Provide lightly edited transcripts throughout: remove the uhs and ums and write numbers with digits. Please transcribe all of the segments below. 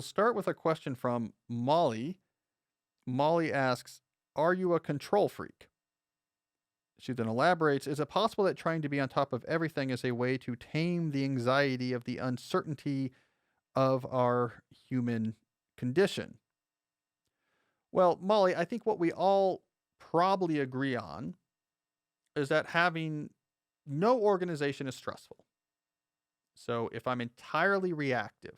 we'll start with a question from Molly. Molly asks, are you a control freak? She then elaborates, is it possible that trying to be on top of everything is a way to tame the anxiety of the uncertainty of our human condition? Well, Molly, I think what we all probably agree on is that having no organization is stressful. So if I'm entirely reactive,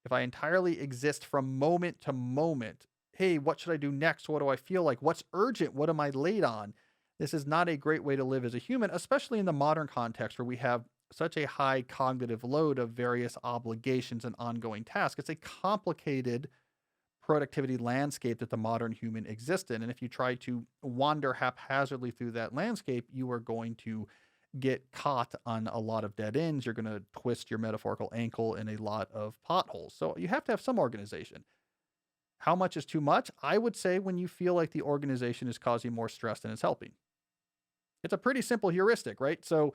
if I entirely exist from moment to moment, hey, what should I do next? What do I feel like? What's urgent? What am I late on? This is not a great way to live as a human, especially in the modern context where we have such a high cognitive load of various obligations and ongoing tasks. It's a complicated productivity landscape that the modern human exists in. And if you try to wander haphazardly through that landscape, you are going to get caught on a lot of dead ends. You're going to twist your metaphorical ankle in a lot of potholes. So you have to have some organization. How much is too much? I would say when you feel like the organization is causing more stress than it's helping. It's a pretty simple heuristic, right? So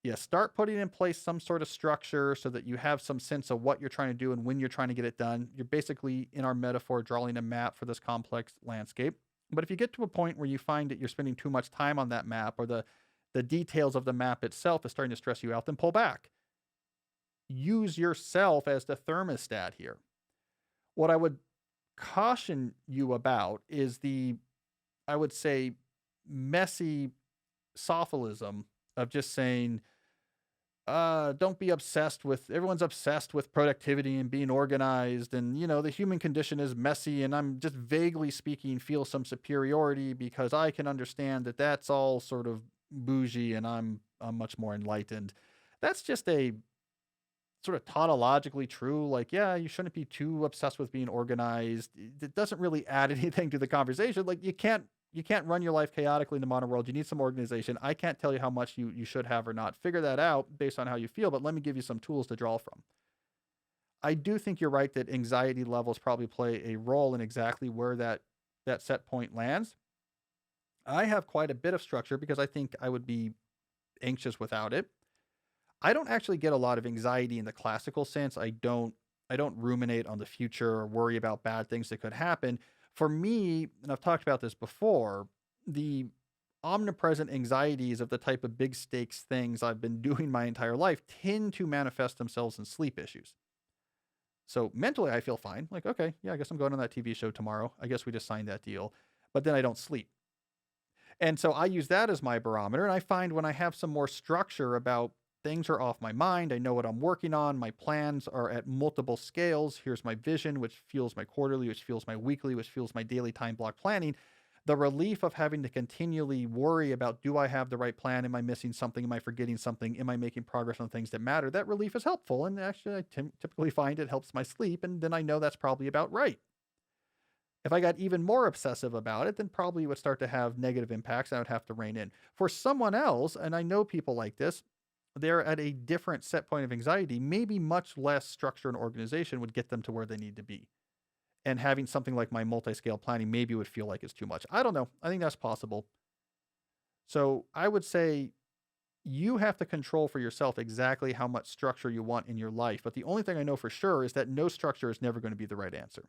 you start putting in place some sort of structure so that you have some sense of what you're trying to do and when you're trying to get it done. You're basically, in our metaphor, drawing a map for this complex landscape. But if you get to a point where you find that you're spending too much time on that map, or the details of the map itself is starting to stress you out, then pull back. Use yourself as the thermostat here. What I would caution you about is I would say, messy sophilism of just saying, don't be obsessed with, everyone's obsessed with productivity and being organized. And, the human condition is messy. And I'm just vaguely speaking, feel some superiority because I can understand that that's all sort of bougie and I'm much more enlightened. That's just a sort of tautologically true. Like, yeah, you shouldn't be too obsessed with being organized. It doesn't really add anything to the conversation. Like, you can't run your life chaotically in the modern world. You need some organization. I can't tell you how much you should have or not. Figure that out based on how you feel, but let me give you some tools to draw from. I do think you're right that anxiety levels probably play a role in exactly where that set point lands. I have quite a bit of structure because I think I would be anxious without it. I don't actually get a lot of anxiety in the classical sense. I don't ruminate on the future or worry about bad things that could happen. For me, and I've talked about this before, the omnipresent anxieties of the type of big stakes things I've been doing my entire life tend to manifest themselves in sleep issues. So mentally, I feel fine. Like, okay, yeah, I guess I'm going on that TV show tomorrow. I guess we just signed that deal. But then I don't sleep. And so I use that as my barometer. And I find when I have some more structure about things are off my mind, I know what I'm working on, my plans are at multiple scales. Here's my vision, which fuels my quarterly, which fuels my weekly, which fuels my daily time block planning. The relief of having to continually worry about, do I have the right plan? Am I missing something? Am I forgetting something? Am I making progress on things that matter? That relief is helpful. And actually, I typically find it helps my sleep. And then I know that's probably about right. If I got even more obsessive about it, then probably it would start to have negative impacts. I would have to rein in. For someone else, and I know people like this, they're at a different set point of anxiety. Maybe much less structure and organization would get them to where they need to be. And having something like my multi-scale planning maybe would feel like it's too much. I don't know. I think that's possible. So I would say you have to control for yourself exactly how much structure you want in your life. But the only thing I know for sure is that no structure is never going to be the right answer.